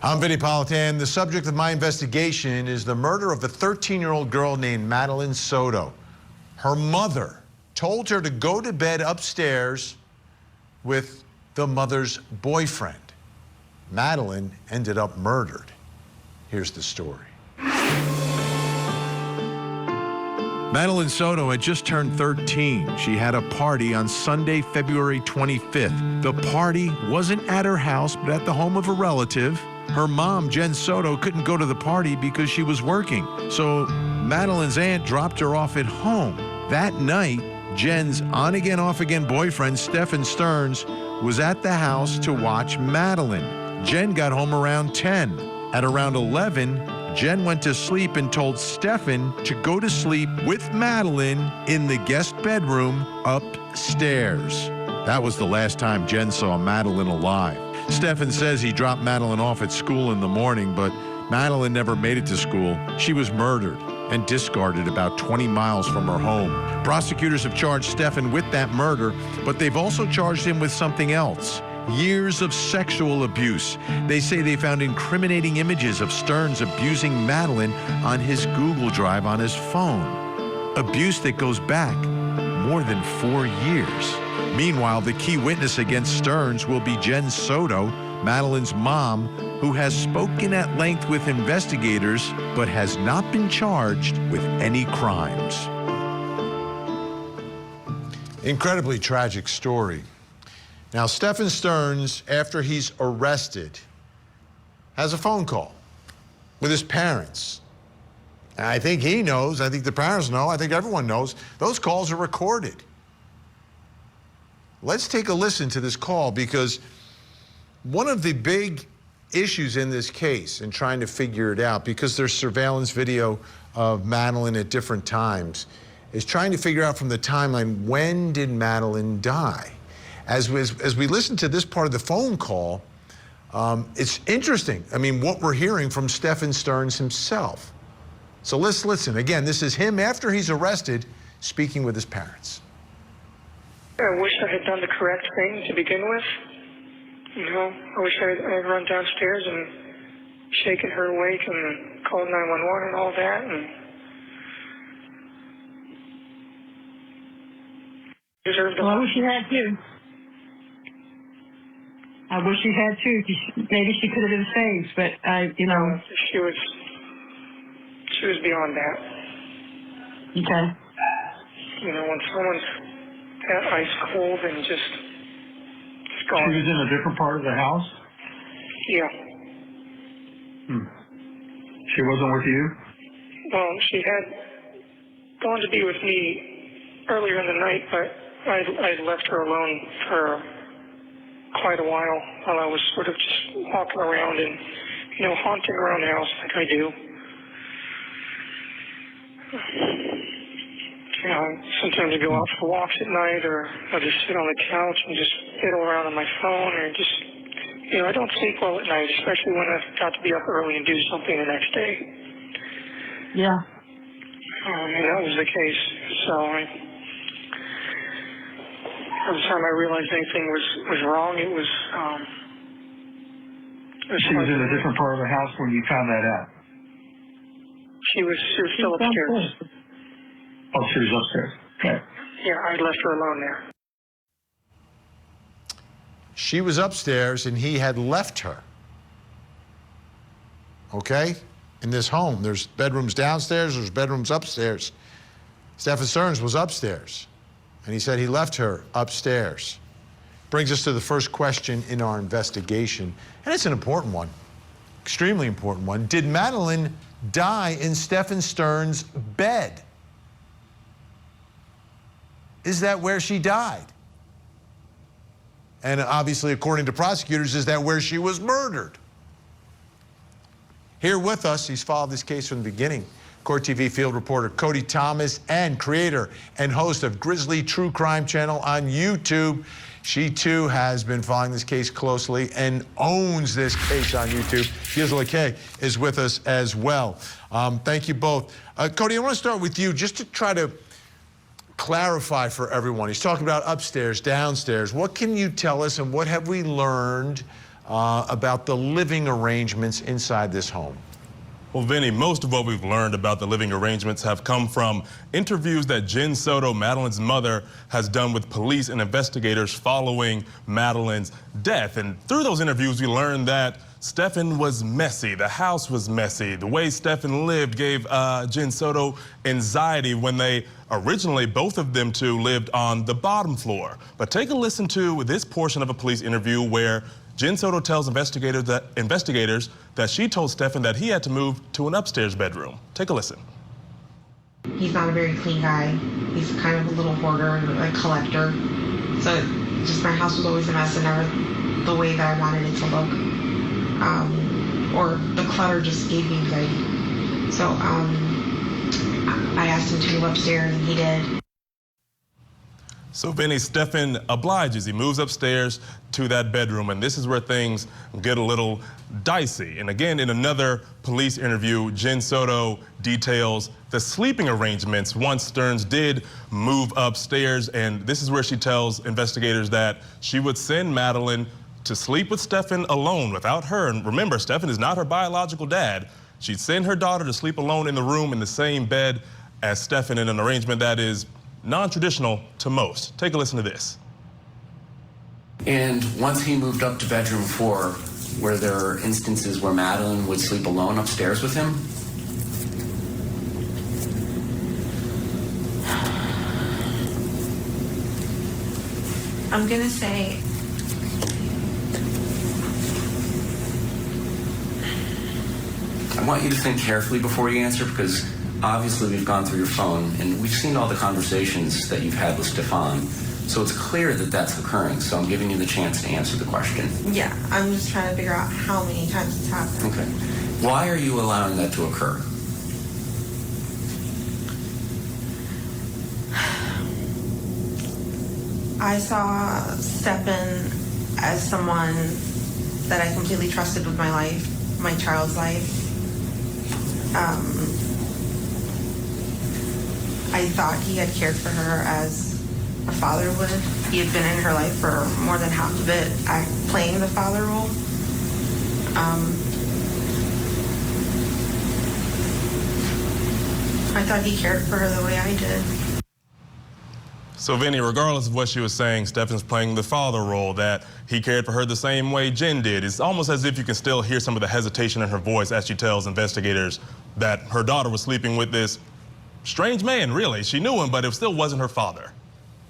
I'm Vinny Politan. The subject of my investigation is the murder of a 13-year-old girl named Madeline Soto. Her mother told her to go to bed upstairs with the mother's boyfriend. Madeline ended up murdered. Here's the story. Madeline Soto had just turned 13. She had a party on Sunday, February 25th. The party wasn't at her house, but at the home of a relative. Her mom, Jen Soto, couldn't go to the party because she was working. So Madeline's aunt dropped her off at home. That night, Jen's on-again, off-again boyfriend, Stephan Stearns, was at the house to watch Madeline. Jen got home around 10. At around 11, Jen went to sleep and told Stephan to go to sleep with Madeline in the guest bedroom upstairs. That was the last time Jen saw Madeline alive. Stephan says he dropped Madeline off at school in the morning, but Madeline never made it to school. She was murdered and discarded about 20 miles from her home. Prosecutors have charged Stephan with that murder, but they've also charged him with something else: years of sexual abuse. They say they found incriminating images of Stearns abusing Madeline on his Google Drive on his phone. Abuse that goes back more than 4 years. Meanwhile, the key witness against Stearns will be Jen Soto, Madeline's mom, who has spoken at length with investigators but has not been charged with any crimes. Incredibly tragic story. Now, Stephan Stearns, after he's arrested, has a phone call with his parents. And I think he knows, I think the parents know, I think everyone knows, those calls are recorded. Let's take a listen to this call, because one of the big issues in this case, in trying to figure it out, because there's surveillance video of Madeline at different times, is trying to figure out from the timeline, when did Madeline die? As we listen to this part of the phone call, it's interesting. I mean, what we're hearing from Stephan Stearns himself. So let's listen. Again, this is him after he's arrested, speaking with his parents. I wish I had done the correct thing to begin with. You know, I wish I had run downstairs and shaken her awake and called 911 and all that. And deserved. Well, I wish you had too. I wish you had too. Maybe she could have been saved, but you know. She was beyond that. Okay. You know, when someone's that ice cold and just gone. She was in a different part of the house? Yeah. She wasn't with you? Well, she had gone to be with me earlier in the night, but I left her alone for quite a while I was sort of just walking around and, you know, haunting around the house like I do. You know, sometimes I go out for walks at night, or I just sit on the couch and just fiddle around on my phone, or just, you know, I don't sleep well at night, especially when I've got to be up early and do something the next day. Yeah. And that was the case. So every time I realized anything was wrong, it was She was in a different part of the house when you found that out? She was still upstairs. Oh, she was upstairs. Okay. Yeah, I left her alone there. She was upstairs and he had left her. Okay? In this home, there's bedrooms downstairs, there's bedrooms upstairs. Stephan Stearns was upstairs, and he said he left her upstairs. Brings us to the first question in our investigation, and it's an important one, extremely important one. Did Madeline die in Stephan Stearns' bed? Is that where she died? And obviously, according to prosecutors, is that where she was murdered? Here with us, he's followed this case from the beginning, Court TV field reporter Cody Thomas, and creator and host of Grizzly True Crime Channel on YouTube. She, too, has been following this case closely and owns this case on YouTube. Gisela Kay is with us as well. Thank you both. Cody, I want to start with you just to try to clarify for everyone. He's talking about upstairs, downstairs. What can you tell us, and what have we learned about the living arrangements inside this home. Well, Vinny, most of what we've learned about the living arrangements have come from interviews that Jen Soto, Madeline's mother, has done with police and investigators following Madeline's death. And through those interviews, we learned that Stephan was messy. The house was messy. The way Stephan lived gave Jen Soto anxiety when they originally, both of them two, lived on the bottom floor. But take a listen to this portion of a police interview where Jen Soto tells investigators that she told Stephan that he had to move to an upstairs bedroom. Take a listen. He's not a very clean guy. He's kind of a little hoarder, a collector. So just my house was always a mess and never the way that I wanted it to look. Or the clutter just gave me anxiety. So I asked him to move upstairs and he did. So Vinny, Stephan obliges. He moves upstairs to that bedroom, and this is where things get a little dicey. And again, in another police interview, Jen Soto details the sleeping arrangements once Stearns did move upstairs, and this is where she tells investigators that she would send Madeline to sleep with Stephan alone without her. And remember, Stephan is not her biological dad. She'd send her daughter to sleep alone in the room in the same bed as Stephan in an arrangement that is non-traditional to most. Take a listen to this. And once he moved up to bedroom 4, were there instances where Madeline would sleep alone upstairs with him? I'm gonna say I want you to think carefully before you answer, because obviously we've gone through your phone and we've seen all the conversations that you've had with Stephan. So it's clear that that's occurring. So I'm giving you the chance to answer the question. yeah, I'm just trying to figure out how many times it's happened. Okay. Why are you allowing that to occur? I saw Stephan as someone that I completely trusted with my life, my child's life. I thought he had cared for her as a father would. He had been in her life for more than half of it, playing the father role. I thought he cared for her the way I did. So Vinny, regardless of what she was saying, Stephan's playing the father role, that he cared for her the same way Jen did. It's almost as if you can still hear some of the hesitation in her voice as she tells investigators that her daughter was sleeping with this strange man, really. She knew him, but it still wasn't her father.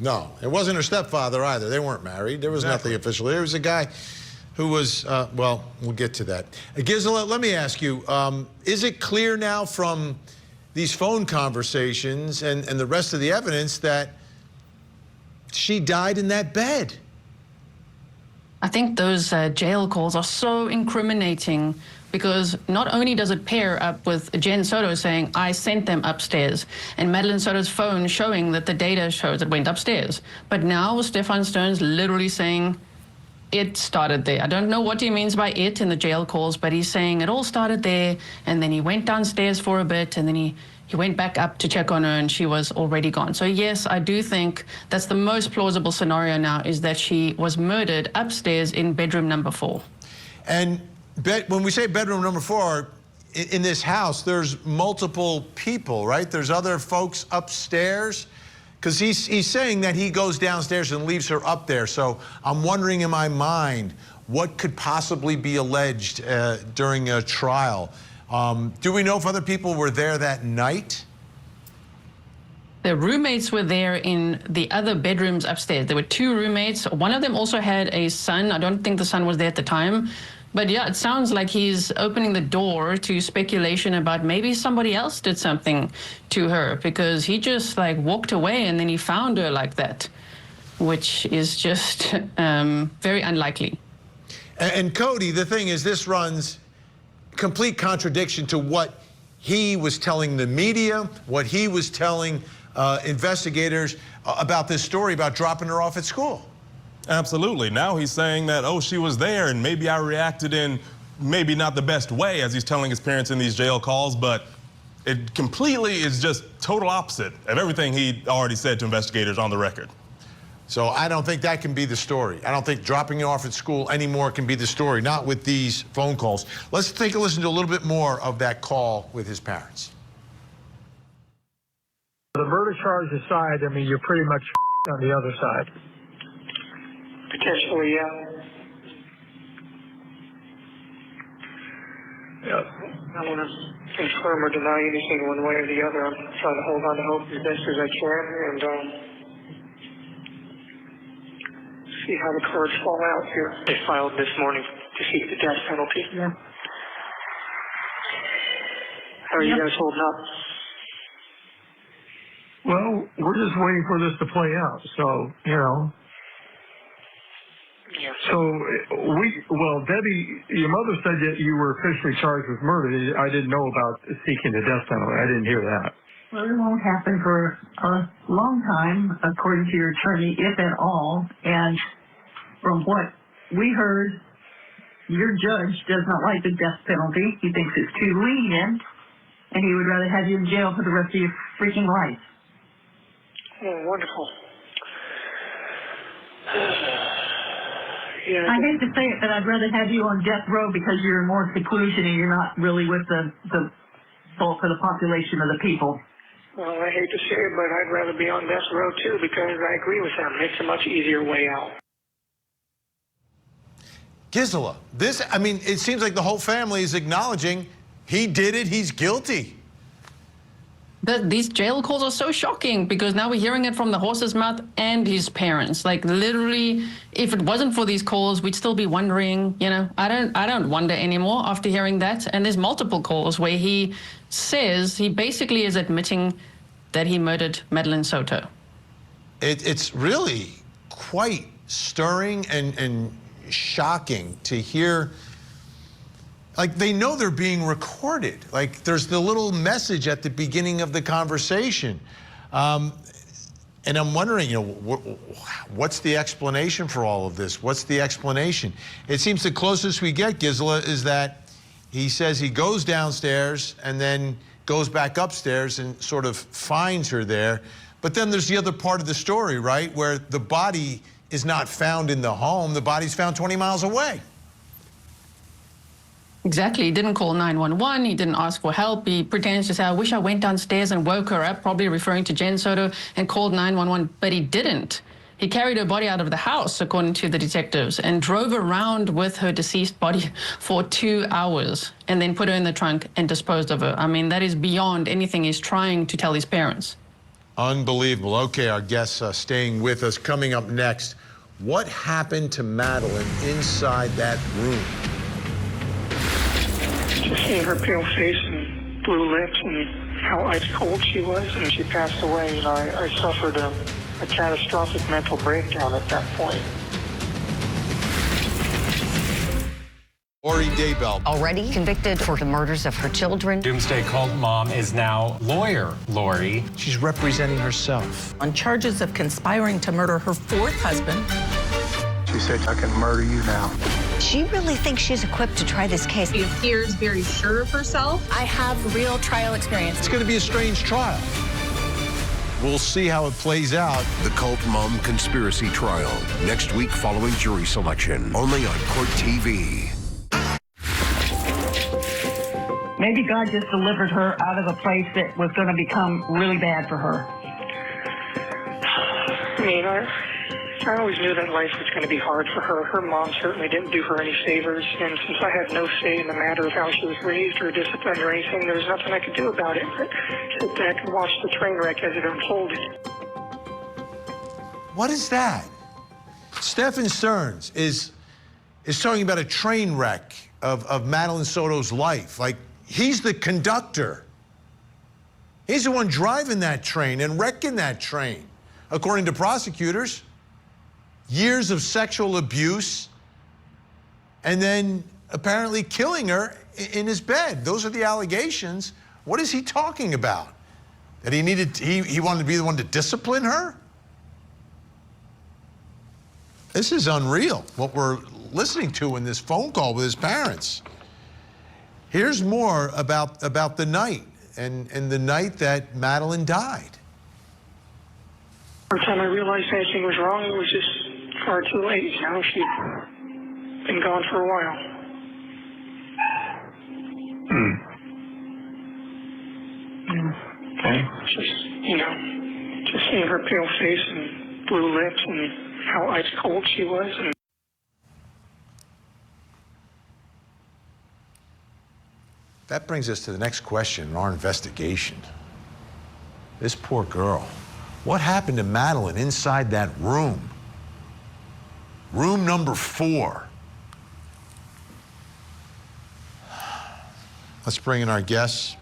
No, it wasn't her stepfather either. They weren't married. There was nothing official. There was a guy who was, well, we'll get to that. Gisela, let me ask you, is it clear now from these phone conversations and the rest of the evidence that she died in that bed? I think those jail calls are so incriminating because not only does it pair up with Jen Soto saying, I sent them upstairs, and Madeline Soto's phone showing that the data shows it went upstairs, but now Stephan Stearns literally saying it started there. I don't know what he means by it in the jail calls, but he's saying it all started there, and then he went downstairs for a bit, and then he went back up to check on her, and she was already gone. So yes, I do think that's the most plausible scenario now, is that she was murdered upstairs in bedroom number 4. And when we say bedroom number 4, in this house, there's multiple people, right? There's other folks upstairs? Because he's saying that he goes downstairs and leaves her up there. So I'm wondering in my mind, what could possibly be alleged during a trial? Do we know if other people were there that night? The roommates were there in the other bedrooms upstairs. There were 2 roommates. One of them also had a son. I don't think the son was there at the time. But yeah, it sounds like he's opening the door to speculation about maybe somebody else did something to her, because he just like walked away and then he found her like that, which is just very unlikely. And Cody, the thing is, this runs complete contradiction to what he was telling the media, what he was telling investigators about this story about dropping her off at school. Absolutely. Now he's saying that, oh, she was there and maybe I reacted in maybe not the best way, as he's telling his parents in these jail calls, but it completely is just total opposite of everything he already said to investigators on the record. So I don't think that can be the story. I don't think dropping you off at school anymore can be the story, not with these phone calls. Let's take a listen to a little bit more of that call with his parents. The murder charge aside, I mean, you're pretty much on the other side. Potentially, yeah. Yeah. I don't want to confirm or deny anything one way or the other. I'm trying to hold on to hope as best as I can and see how the cards fall out here. They filed this morning to seek the death penalty. Yeah. How are you guys holding up? Well, we're just waiting for this to play out. So, you know. Yeah. So, Debbie, your mother said that you were officially charged with murder. I didn't know about seeking the death penalty. I didn't hear that. Well, it won't happen for a long time, according to your attorney, if at all. And from what we heard, your judge does not like the death penalty. He thinks it's too lenient, and he would rather have you in jail for the rest of your freaking life. Oh, wonderful. Yeah. I hate to say it, but I'd rather have you on death row because you're in more seclusion and you're not really with the bulk of the population of the people. Well, I hate to say it, but I'd rather be on death row too because I agree with them. It's a much easier way out. Gisela, this, I mean, it seems like the whole family is acknowledging he did it, he's guilty. These jail calls are so shocking because now we're hearing it from the horse's mouth and his parents. Like literally, if it wasn't for these calls, we'd still be wondering, you know, I don't wonder anymore after hearing that. And there's multiple calls where he says, he basically is admitting that he murdered Madeline Soto. It's really quite stirring and shocking to hear. Like, they know they're being recorded. Like, there's the little message at the beginning of the conversation. And I'm wondering, you know, what's the explanation for all of this? What's the explanation? It seems the closest we get, Gisela, is that he says he goes downstairs and then goes back upstairs and sort of finds her there. But then there's the other part of the story, right, where the body is not found in the home. The body's found 20 miles away. Exactly. He didn't call 911. He didn't ask for help. He pretends to say, I wish I went downstairs and woke her up, probably referring to Jen Soto, and called 911, but he didn't. He carried her body out of the house, according to the detectives, and drove around with her deceased body for 2 hours and then put her in the trunk and disposed of her. I mean, that is beyond anything he's trying to tell his parents. Unbelievable. Okay, our guests staying with us. Coming up next, what happened to Madeline inside that room? Just seeing her pale face and blue lips and how ice cold she was, and she passed away. You know, I suffered a catastrophic mental breakdown at that point. Lori Daybell. Already convicted for the murders of her children. Doomsday Cult mom is now lawyer Lori. She's representing herself. On charges of conspiring to murder her fourth husband. She said, I can murder you now. She really thinks she's equipped to try this case. She appears very sure of herself. I have real trial experience. It's going to be a strange trial. We'll see how it plays out. The Cult Mom Conspiracy Trial, next week following jury selection, only on Court TV. Maybe God just delivered her out of a place that was going to become really bad for her. I mean, I always knew that life was going to be hard for her. Her mom certainly didn't do her any favors, and since I had no say in the matter of how she was raised or disciplined or anything, there was nothing I could do about it but sit back and watch the train wreck as it unfolded. What is that? Stephan Stearns is talking about a train wreck of Madeline Soto's life. Like, he's the conductor. He's the one driving that train and wrecking that train, according to prosecutors. Years of sexual abuse, and then apparently killing her in his bed. Those are the allegations. What is he talking about? That he wanted to be the one to discipline her? This is unreal, what we're listening to in this phone call with his parents. Here's more about the night and the night that Madeline died. By the time I realized anything was wrong, it was just far too late. You know, she'd been gone for a while. Okay. Just seeing her pale face and blue lips and how ice cold she was. And That brings us to the next question in our investigation. This poor girl. What happened to Madeline inside that room? Room number 4. Let's bring in our guests.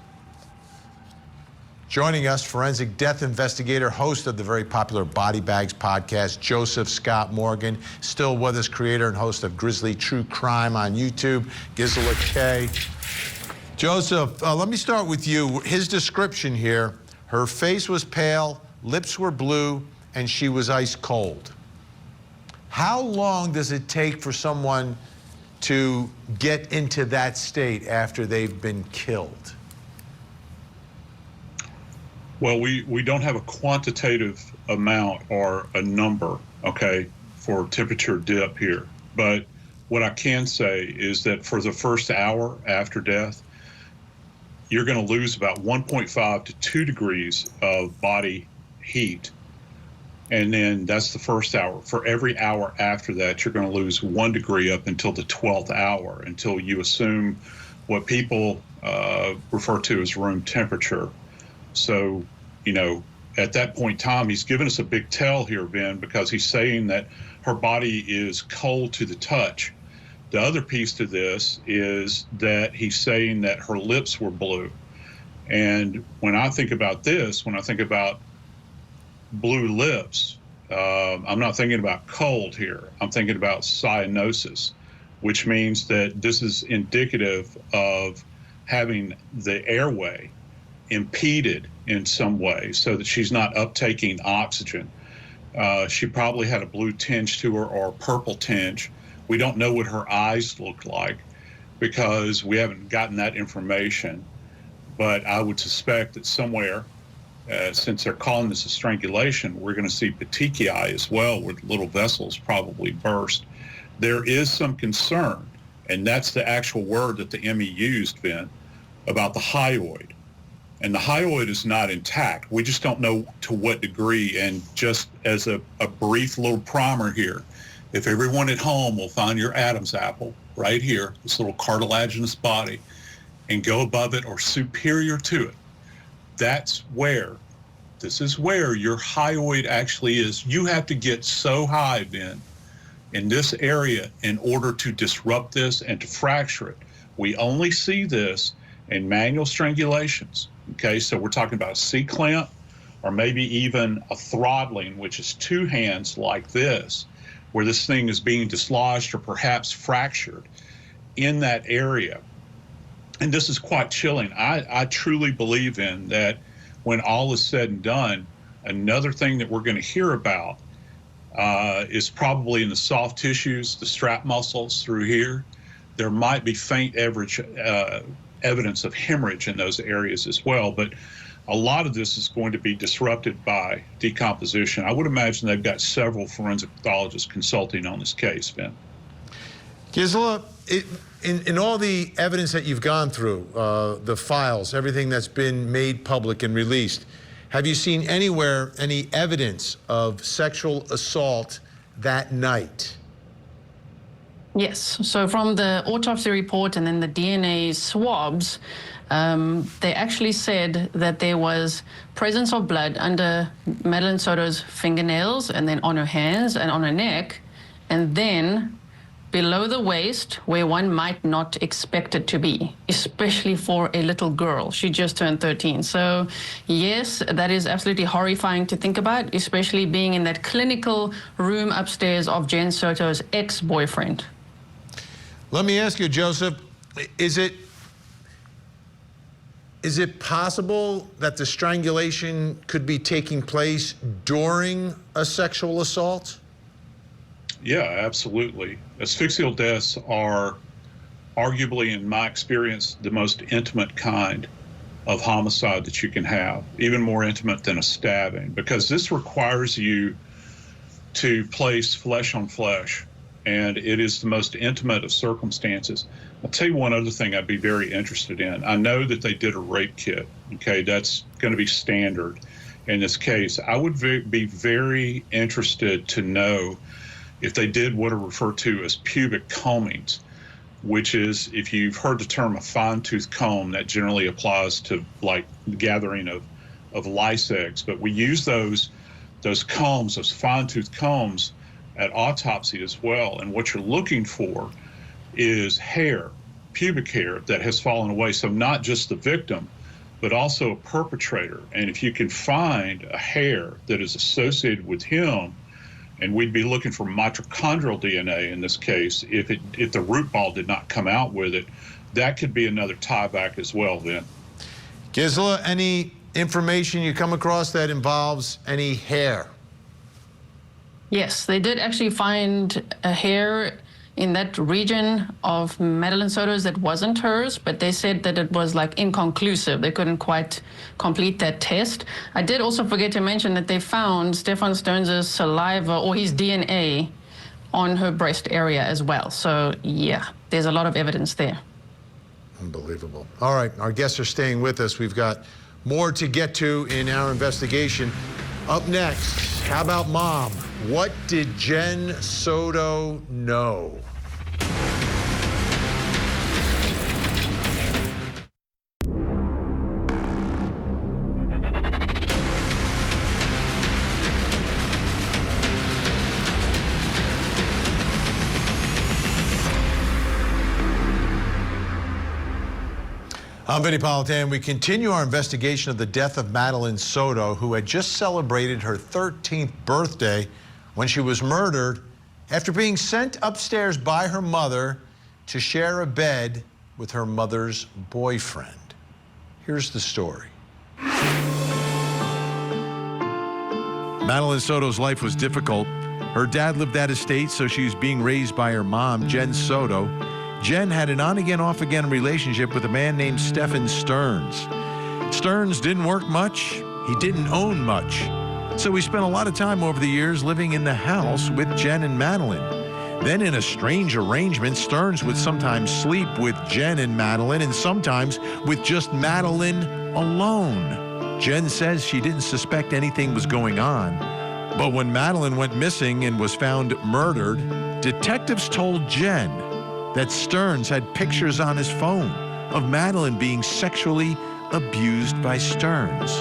Joining us, forensic death investigator, host of the very popular Body Bags podcast, Joseph Scott Morgan. Still with us, creator and host of Grizzly True Crime on YouTube, Gisela K. Joseph, let me start with you. His description here, her face was pale, lips were blue, and she was ice cold. How long does it take for someone to get into that state after they've been killed? Well, we don't have a quantitative amount or a number, okay, for temperature dip here. But what I can say is that for the first hour after death, you're going to lose about 1.5 to 2 degrees of body heat. And then that's the first hour. For every hour after that, you're going to lose 1 degree up until the 12th hour, until you assume what people refer to as room temperature. So, you know, at that point in time, he's given us a big tell here, Ben, because he's saying that her body is cold to the touch. The other piece to this is that he's saying that her lips were blue. And when I think about this, when I think about blue lips, I'm not thinking about cold here. I'm thinking about cyanosis, which means that this is indicative of having the airway impeded in some way so that she's not uptaking oxygen. She probably had a blue tinge to her or a purple tinge. We don't know what her eyes look like because we haven't gotten that information. But I would suspect that somewhere, since they're calling this a strangulation, we're going to see petechiae as well, where little vessels probably burst. There is some concern, and that's the actual word that the ME used, Ben, about the hyoid. And the hyoid is not intact. We just don't know to what degree. And just as a brief little primer here, if everyone at home will find your Adam's apple right here, this little cartilaginous body, and go above it or superior to it, this is where your hyoid actually is. You have to get so high, Ben, in this area in order to disrupt this and to fracture it. We only see this in manual strangulations. Okay, so we're talking about a C-clamp or maybe even a throttling, which is 2 hands like this, where this thing is being dislodged or perhaps fractured in that area. And this is quite chilling. I truly believe in that when all is said and done, another thing that we're going to hear about is probably in the soft tissues, the strap muscles through here. There might be faint evidence of hemorrhage in those areas as well, but a lot of this is going to be disrupted by decomposition. I would imagine they've got several forensic pathologists consulting on this case, Ben. Gisela, in all the evidence that you've gone through, the files, everything that's been made public and released, have you seen anywhere any evidence of sexual assault that night? Yes, so from the autopsy report and then the DNA swabs, they actually said that there was presence of blood under Madeline Soto's fingernails and then on her hands and on her neck, and then below the waist where one might not expect it to be, especially for a little girl. She just turned 13. So yes, that is absolutely horrifying to think about, especially being in that clinical room upstairs of Jen Soto's ex-boyfriend. Let me ask you, Joseph, is it possible that the strangulation could be taking place during a sexual assault? Yeah, absolutely. Asphyxial deaths are arguably, in my experience, the most intimate kind of homicide that you can have, even more intimate than a stabbing, because this requires you to place flesh on flesh, and it is the most intimate of circumstances. I'll tell you one other thing I'd be very interested in. I know that they did a rape kit, okay? That's going to be standard in this case. I would be very interested to know if they did what are referred to as pubic combings, which is, if you've heard the term a fine-tooth comb, that generally applies to like gathering of lice eggs. But we use those combs, those fine-tooth combs, at autopsy as well. And what you're looking for is hair, pubic hair that has fallen away. So not just the victim, but also a perpetrator. And if you can find a hair that is associated with him, and we'd be looking for mitochondrial DNA in this case, if the root ball did not come out with it, that could be another tie back as well then. Gisela, any information you come across that involves any hair? Yes, they did actually find a hair in that region of Madeline Soto's that wasn't hers, but they said that it was like inconclusive. They couldn't quite complete that test. I did also forget to mention that they found Stephan Stones' saliva or his DNA on her breast area as well. So yeah, there's a lot of evidence there. Unbelievable. All right, our guests are staying with us. We've got more to get to in our investigation. Up next, how about Mom? What did Jen Soto know? I'm Vinny Politan. We continue our investigation of the death of Madeline Soto, who had just celebrated her 13th birthday when she was murdered after being sent upstairs by her mother to share a bed with her mother's boyfriend. Here's the story. Madeline Soto's life was difficult. Her dad lived out of state, so she was being raised by her mom, Jen Soto. Jen had an on-again, off-again relationship with a man named Stephan Stearns. Stearns didn't work much. He didn't own much. So we spent a lot of time over the years living in the house with Jen and Madeline. Then in a strange arrangement, Stearns would sometimes sleep with Jen and Madeline and sometimes with just Madeline alone. Jen says she didn't suspect anything was going on. But when Madeline went missing and was found murdered, detectives told Jen that Stearns had pictures on his phone of Madeline being sexually abused by Stearns.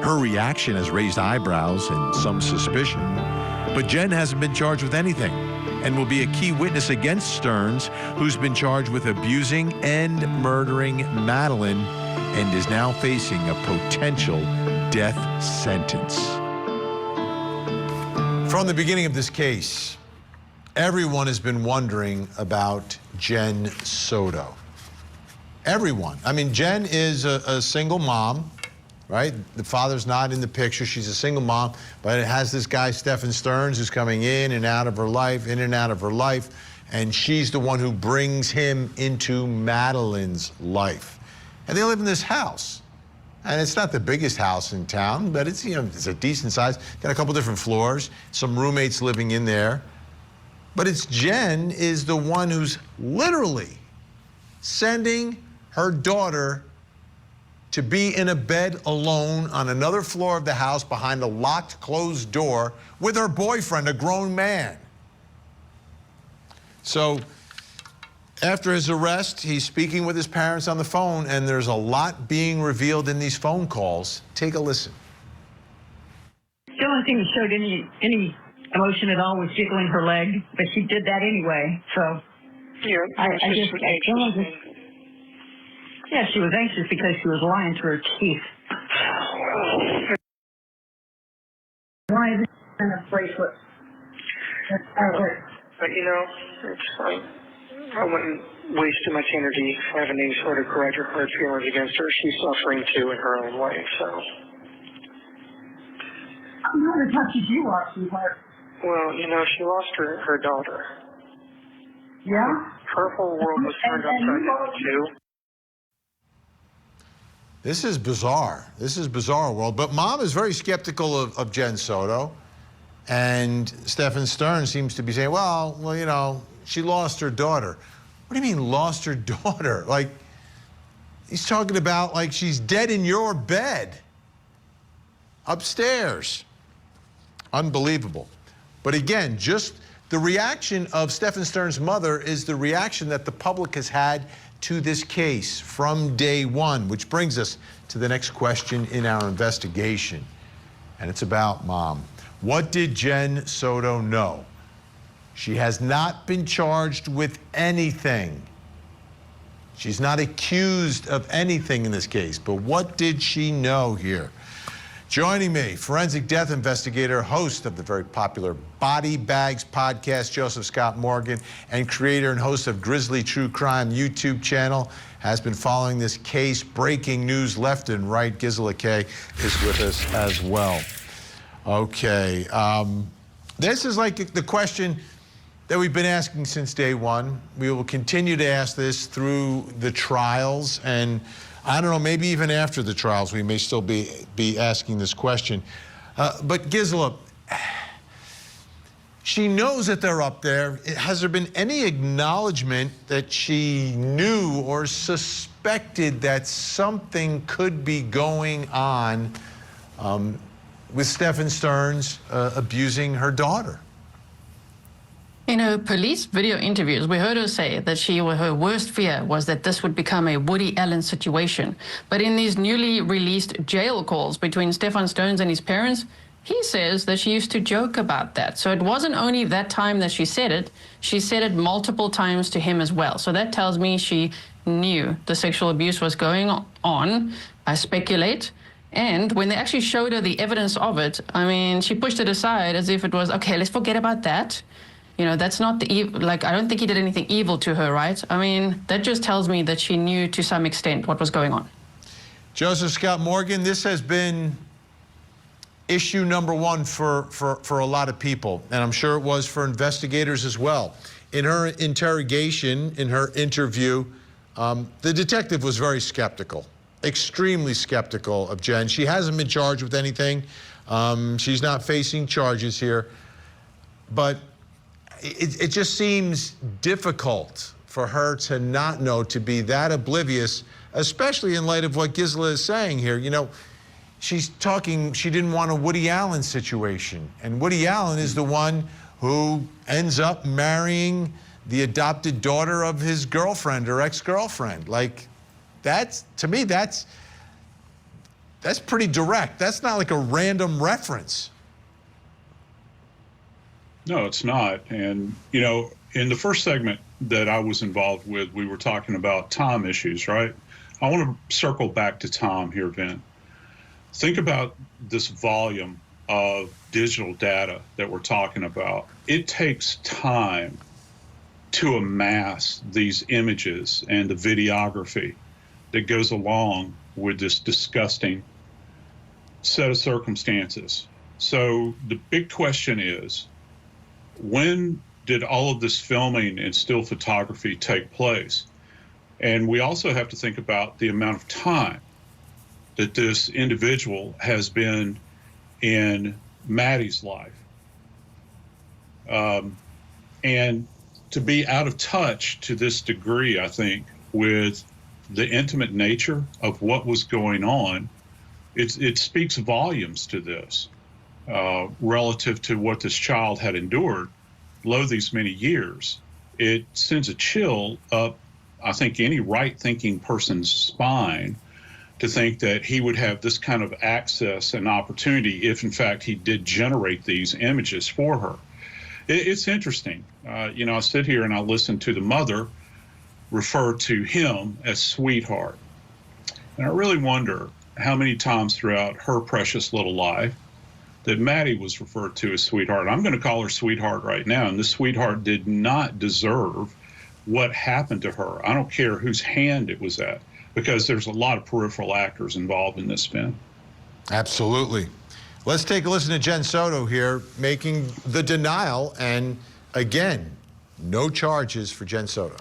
Her reaction has raised eyebrows and some suspicion, but Jen hasn't been charged with anything and will be a key witness against Stearns, who's been charged with abusing and murdering Madeline and is now facing a potential death sentence. From the beginning of this case, everyone has been wondering about Jen Soto. Everyone. I mean, Jen is a single mom, right? The father's not in the picture. She's a single mom, but it has this guy, Stephan Stearns, who's coming in and out of her life, and she's the one who brings him into Madeline's life. And they live in this house. And it's not the biggest house in town, but it's, you know, it's a decent size. Got a couple different floors, some roommates living in there. But it's Jen is the one who's literally sending her daughter to be in a bed alone on another floor of the house behind a locked, closed door with her boyfriend, a grown man. So after his arrest, he's speaking with his parents on the phone, and there's a lot being revealed in these phone calls. Take a listen. The only thing that showed any emotion at all was jiggling her leg, but she did that anyway. So Yeah, yeah, she was anxious because she was lying to her teeth. Why is it in a bracelet? But you know, it's fine. I wouldn't waste too much energy having any sort of grudge or hurt feelings against her. She's suffering too in her own way, so. I'm not as much as you are, sweetheart. Well, you know, she lost her daughter. Yeah? Her whole world was turned upside down too. This is bizarre. This is bizarre world. But mom is very skeptical of Jen Soto. And Stephan Stern seems to be saying, well, you know, she lost her daughter. What do you mean lost her daughter? Like, he's talking about like she's dead in your bed upstairs. Unbelievable. But again, just the reaction of Stephan Stern's mother is the reaction that the public has had to this case from day one, which brings us to the next question in our investigation. And it's about mom. What did Jen Soto know? She has not been charged with anything. She's not accused of anything in this case, but what did she know here? Joining me, forensic death investigator, host of the very popular Body Bags podcast, Joseph Scott Morgan, and creator and host of Grizzly True Crime YouTube channel, has been following this case, breaking news left and right. Gisela Kay is with us as well. Okay, this is like the question that we've been asking since day one. We will continue to ask this through the trials, and I don't know, maybe even after the trials, we may still be asking this question. But Gisela, she knows that they're up there. Has there been any acknowledgement that she knew or suspected that something could be going on with Stephan Stern's abusing her daughter? In her police video interviews, we heard her say that her worst fear was that this would become a Woody Allen situation. But in these newly released jail calls between Stephan Stern and his parents, he says that she used to joke about that. So it wasn't only that time that she said it multiple times to him as well. So that tells me she knew the sexual abuse was going on, I speculate. And when they actually showed her the evidence of it, I mean, she pushed it aside as if it was, okay, let's forget about that. You know, that's not the evil, like, I don't think he did anything evil to her, right? I mean, that just tells me that she knew to some extent what was going on. Joseph Scott Morgan, this has been issue number one for a lot of people, and I'm sure it was for investigators as well. In her interrogation, in her interview, the detective was very skeptical, extremely skeptical of Jen. She hasn't been charged with anything. She's not facing charges here, but it just seems difficult for her to not know, to be that oblivious, especially in light of what Gisela is saying here. You know, she's talking, she didn't want a Woody Allen situation. And Woody Allen is the one who ends up marrying the adopted daughter of his girlfriend or ex-girlfriend. Like, to me, that's pretty direct. That's not like a random reference. No, it's not. And, you know, in the first segment that I was involved with, we were talking about Tom issues, right? I want to circle back to Tom here, Vin. Think about this volume of digital data that we're talking about. It takes time to amass these images and the videography that goes along with this disgusting set of circumstances. So the big question is, when did all of this filming and still photography take place? And we also have to think about the amount of time that this individual has been in Maddie's life. And to be out of touch to this degree, I think, with the intimate nature of what was going on, it speaks volumes to this. Relative to what this child had endured below these many years. It sends a chill up, I think, any right-thinking person's spine to think that he would have this kind of access and opportunity if, in fact, he did generate these images for her. It's interesting. You know, I sit here and I listen to the mother refer to him as sweetheart. And I really wonder how many times throughout her precious little life that Maddie was referred to as sweetheart. I'm going to call her sweetheart right now, and this sweetheart did not deserve what happened to her. I don't care whose hand it was at, because there's a lot of peripheral actors involved in this, Ben. Absolutely. Let's take a listen to Jen Soto here making the denial, and again, no charges for Jen Soto.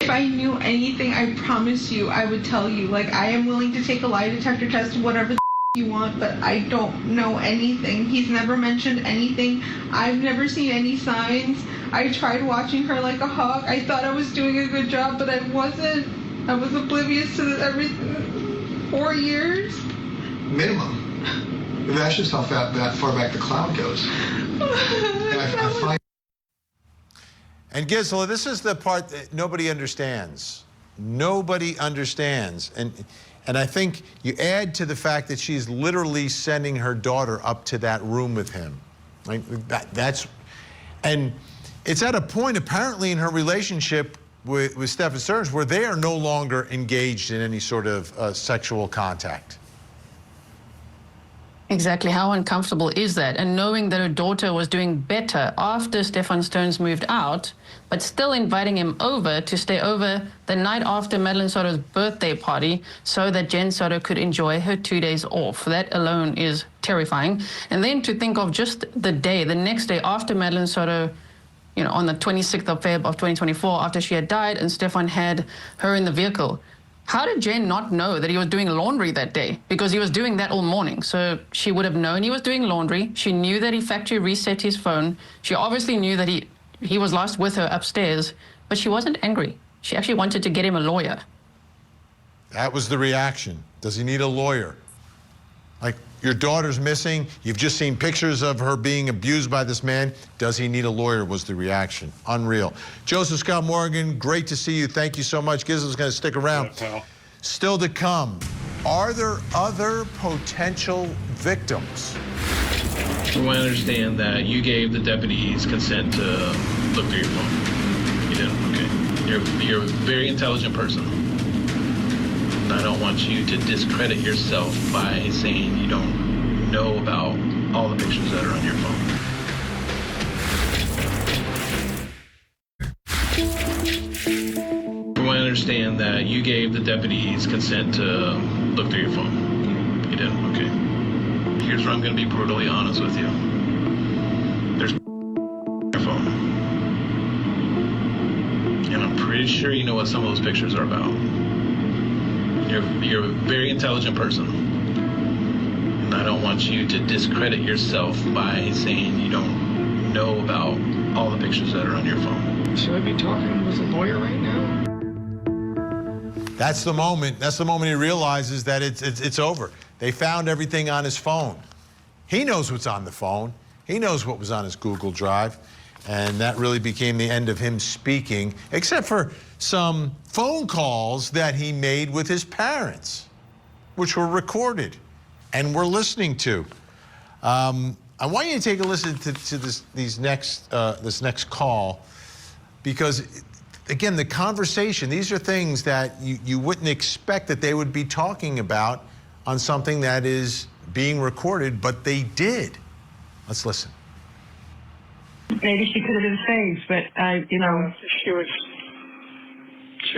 If I knew anything, I promise you, I would tell you. Like, I am willing to take a lie detector test, whatever the you want, but I don't know anything. He's never mentioned anything. I've never seen any signs. I tried watching her like a hawk. I thought I was doing a good job, but I wasn't. I was oblivious to everything. 4 years? Minimum. That's just how that far back the cloud goes. And Gisela, this is the part that nobody understands. Nobody understands. And I think you add to the fact that she's literally sending her daughter up to that room with him. Like and it's at a point apparently in her relationship with Stephan Stearns where they are no longer engaged in any sort of sexual contact. Exactly. How uncomfortable is that? And knowing that her daughter was doing better after Stephan Stearns moved out, but still inviting him over to stay over the night after Madeline Soto's birthday party so that Jen Soto could enjoy her 2 days off. That alone is terrifying. And then to think of just the next day after Madeline Soto, you know, on the 26th of Feb of 2024, after she had died and Stephan had her in the vehicle. How did Jen not know that he was doing laundry that day? Because he was doing that all morning. So she would have known he was doing laundry. She knew that he factory reset his phone. She obviously knew that he was last with her upstairs, but she wasn't angry. She actually wanted to get him a lawyer. That was the reaction. Does he need a lawyer? Like, your daughter's missing. You've just seen pictures of her being abused by this man. Does he need a lawyer was the reaction. Unreal. Joseph Scott Morgan, great to see you. Thank you so much. Gisela's going to stick around. Yeah, still to come, are there other potential victims? We want to understand that you gave the deputies consent to look through your phone. You did? Okay. You're a very intelligent person. I don't want you to discredit yourself by saying you don't know about all the pictures that are on your phone. We want to understand that you gave the deputies consent to look through your phone. You did? Okay. Here's where I'm going to be brutally honest with you. There's your phone. And I'm pretty sure you know what some of those pictures are about. You're a very intelligent person. And I don't want you to discredit yourself by saying you don't know about all the pictures that are on your phone. Should I be talking with a lawyer right now? That's the moment. That's the moment he realizes that it's over. They found everything on his phone. He knows what's on the phone. He knows what was on his Google Drive. And that really became the end of him speaking, except for some phone calls that he made with his parents, which were recorded and we're listening to. I want you to take a listen to this next call, because again, the conversation, these are things that you wouldn't expect that they would be talking about on something that is being recorded, but they did. Let's listen. Maybe she could have been saved, but she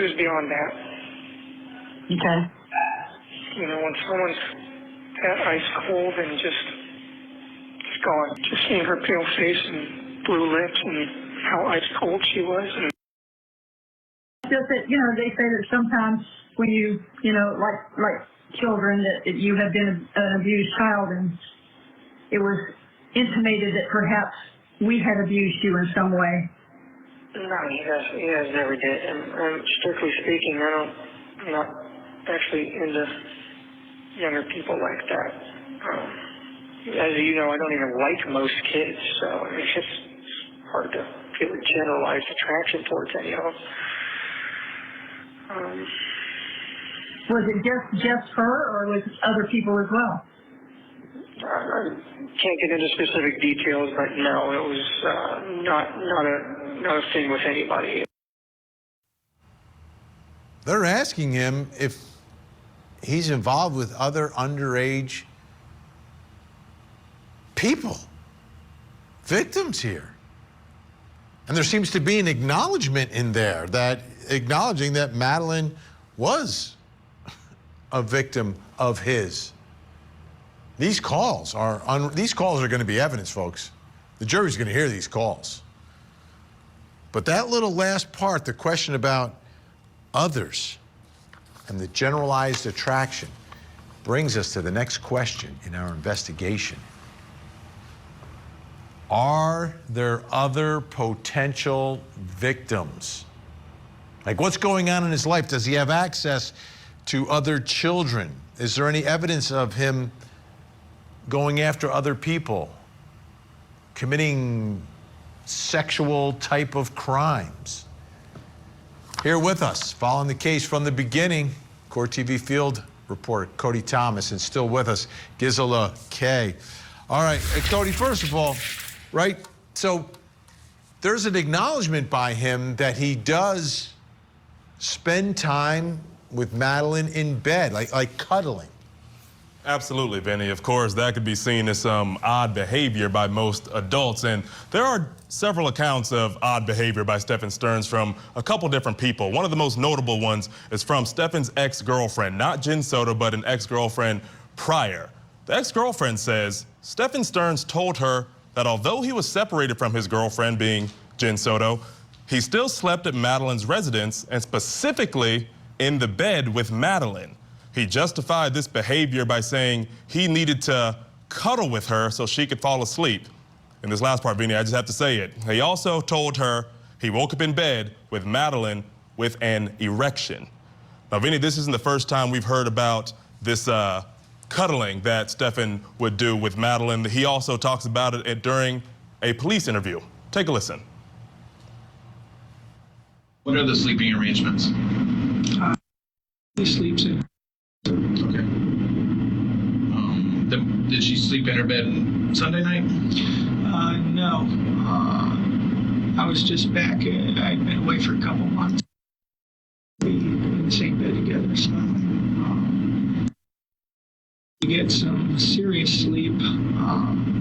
was beyond that. Okay. You know, when someone's that ice cold and just gone, just seeing her pale face and blue lips and how ice cold she was. And just that, they say that sometimes when you like children, that you have been an abused child, and it was intimated that perhaps we had abused you in some way. No, he has never did. And strictly speaking, I'm not actually into younger people like that. As you know, I don't even like most kids, so it's just hard to feel a generalized attraction towards any of them. Was it just her, or was it other people as well? I can't get into specific details, but no, it was not a thing with anybody. They're asking him if he's involved with other underage people, victims here. And there seems to be an acknowledgement in there, that acknowledging that Madeline was a victim of his. These calls are going to be evidence, folks. The jury's going to hear these calls. But that little last part, the question about others and the generalized attraction brings us to the next question in our investigation. Are there other potential victims? Like, what's going on in his life? Does he have access to other children? Is there any evidence of him going after other people, committing sexual type of crimes? Here with us, following the case from the beginning, Court TV field reporter Cody Thomas, and still with us, Gisela Kay. All right, Cody, first of all, right, so there's an acknowledgement by him that he does spend time with Madeline in bed, like cuddling. Absolutely, Vinny. Of course, that could be seen as some odd behavior by most adults. And there are several accounts of odd behavior by Stephan Stearns from a couple different people. One of the most notable ones is from Stephan's ex-girlfriend, not Jen Soto, but an ex-girlfriend prior. The ex-girlfriend says Stephan Stearns told her that although he was separated from his girlfriend, being Jen Soto, he still slept at Madeline's residence and specifically in the bed with Madeline. He justified this behavior by saying he needed to cuddle with her so she could fall asleep. In this last part, Vinny, I just have to say it. He also told her he woke up in bed with Madeline with an erection. Now, Vinny, this isn't the first time we've heard about this cuddling that Stephan would do with Madeline. He also talks about it during a police interview. Take a listen. What are the sleeping arrangements? He sleeps in. Okay. Did she sleep in her bed Sunday night? No. I was just back. I'd been away for a couple months. We in the same bed together, so we get some serious sleep.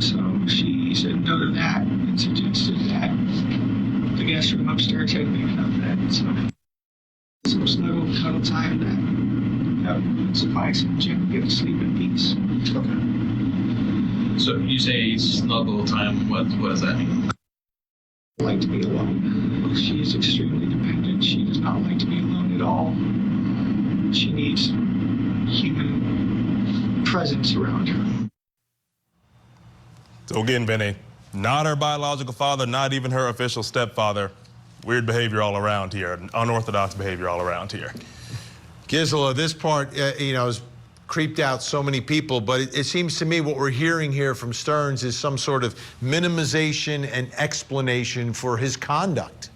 So she said no to that and suggested that the guest room upstairs had big enough bed. So some snuggle cuddle time that would suffice and Jim get to sleep in peace. Okay. So you say snuggle time, what does that mean? I like to be alone. She is extremely dependent. She does not like to be alone at all. She needs human presence around her. So again, Vinny, not her biological father, not even her official stepfather. Weird behavior all around here, unorthodox behavior all around here. Gisela, this part, has creeped out so many people, but it seems to me what we're hearing here from Stearns is some sort of minimization and explanation for his conduct.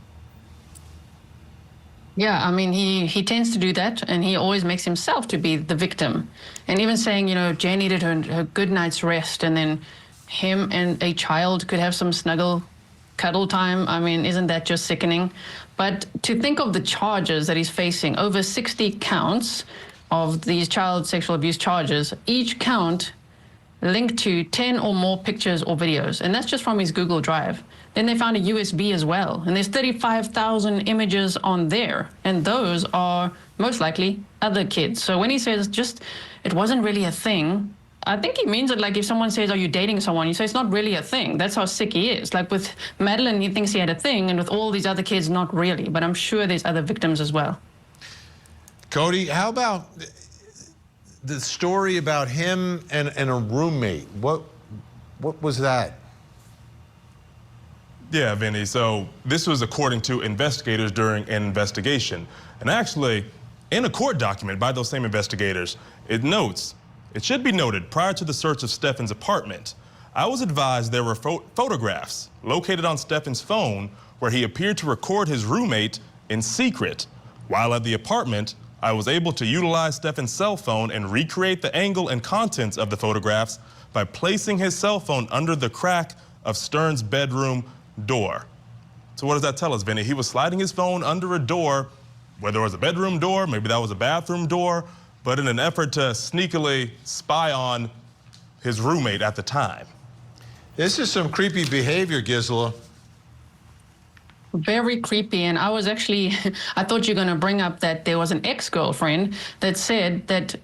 Yeah, I mean, he tends to do that, and he always makes himself to be the victim. And even saying, Jen needed her good night's rest, and then him and a child could have some snuggle cuddle time. I mean, isn't that just sickening? But to think of the charges that he's facing, over 60 counts of these child sexual abuse charges, each count linked to 10 or more pictures or videos. And that's just from his Google Drive. Then they found a USB as well. And there's 35,000 images on there. And those are most likely other kids. So when he says it wasn't really a thing, I think he means it like if someone says, are you dating someone? You say it's not really a thing. That's how sick he is. Like with Madeline, he thinks he had a thing, and with all these other kids, not really. But I'm sure there's other victims as well. Cody, how about the story about him and a roommate? What was that? Yeah, Vinny, so this was according to investigators during an investigation. And actually, in a court document by those same investigators, it should be noted, prior to the search of Stephan's apartment, I was advised there were photographs located on Stephan's phone where he appeared to record his roommate in secret. While at the apartment, I was able to utilize Stephan's cell phone and recreate the angle and contents of the photographs by placing his cell phone under the crack of Stearns' bedroom door. So what does that tell us, Vinny? He was sliding his phone under a door, whether it was a bedroom door, maybe that was a bathroom door, but in an effort to sneakily spy on his roommate at the time. This is some creepy behavior, Gisela. Very creepy. And I was actually, I thought you were going to bring up that there was an ex-girlfriend that said that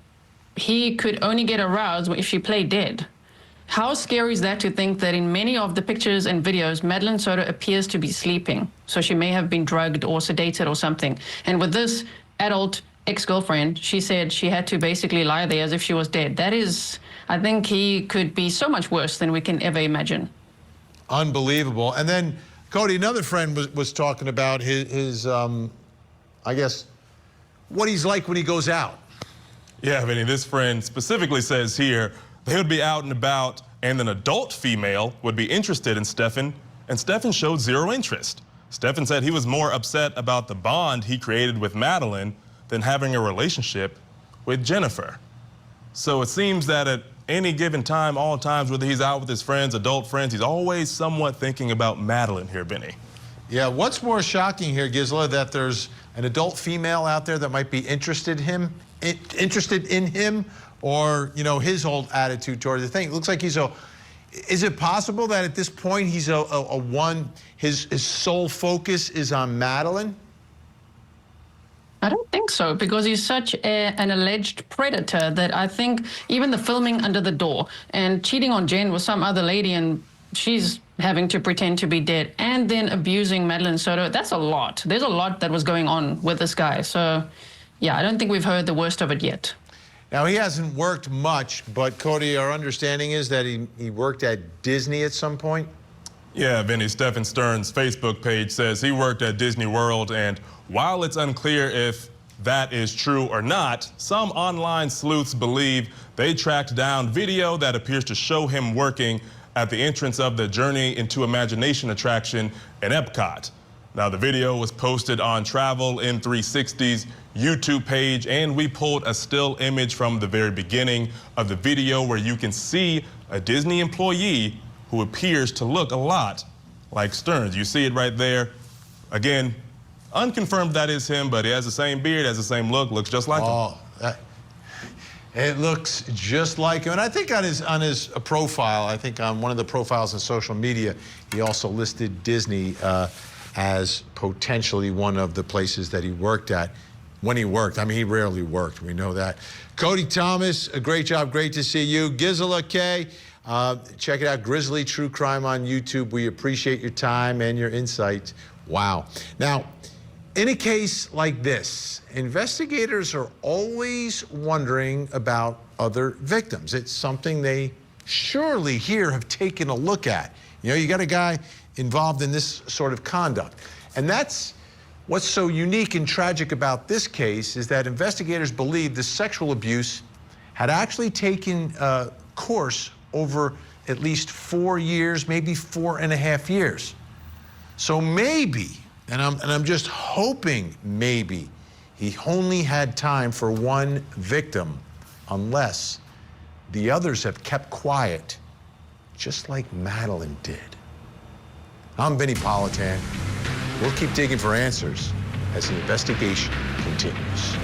he could only get aroused if she played dead. How scary is that to think that in many of the pictures and videos, Madeline Soto appears to be sleeping. So she may have been drugged or sedated or something. And with this, adult ex-girlfriend, she said she had to basically lie there as if she was dead. That is, I think he could be so much worse than we can ever imagine. Unbelievable. And then, Cody, another friend was talking about his I guess, what he's like when he goes out. Yeah, Vinny, this friend specifically says here they would be out and about and an adult female would be interested in Stephan, and Stephan showed zero interest. Stephan said he was more upset about the bond he created with Madeline than having a relationship with Jennifer. So it seems that at any given time, all times, whether he's out with his friends, adult friends, he's always somewhat thinking about Madeline here, Vinny. Yeah, what's more shocking here, Gisela, that there's an adult female out there that might be interested in him, or, you know, his whole attitude toward the thing. It looks like he's is it possible that at this point he's his sole focus is on Madeline? I don't think so, because he's such an alleged predator that I think even the filming under the door and cheating on Jen with some other lady and she's having to pretend to be dead and then abusing Madeline Soto, that's a lot. There's a lot that was going on with this guy. So, yeah, I don't think we've heard the worst of it yet. Now, he hasn't worked much, but Cody, our understanding is that he worked at Disney at some point? Yeah, Vinny, Stephan Stern's Facebook page says he worked at Disney World, and while it's unclear if that is true or not, some online sleuths believe they tracked down video that appears to show him working at the entrance of the Journey into Imagination attraction in Epcot. Now, the video was posted on Travel in 360's YouTube page, and we pulled a still image from the very beginning of the video where you can see a Disney employee who appears to look a lot like Stearns. You see it right there. Again, unconfirmed that is him, but he has the same beard, has the same look, looks just like him. It looks just like him. And I think on his profile, I think on one of the profiles on social media, he also listed Disney as potentially one of the places that he worked at when he worked. I mean, he rarely worked. We know that. Cody Thomas, a great job. Great to see you. Gisela K, check it out. Grizzly True Crime on YouTube. We appreciate your time and your insight. Wow. Now, in a case like this, investigators are always wondering about other victims. It's something they surely here have taken a look at. You know, you got a guy involved in this sort of conduct. And that's what's so unique and tragic about this case, is that investigators believe the sexual abuse had actually taken course over at least 4 years, maybe 4.5 years. So maybe, and I'm just hoping maybe, he only had time for one victim, unless the others have kept quiet, just like Madeline did. I'm Vinny Politan. We'll keep digging for answers as the investigation continues.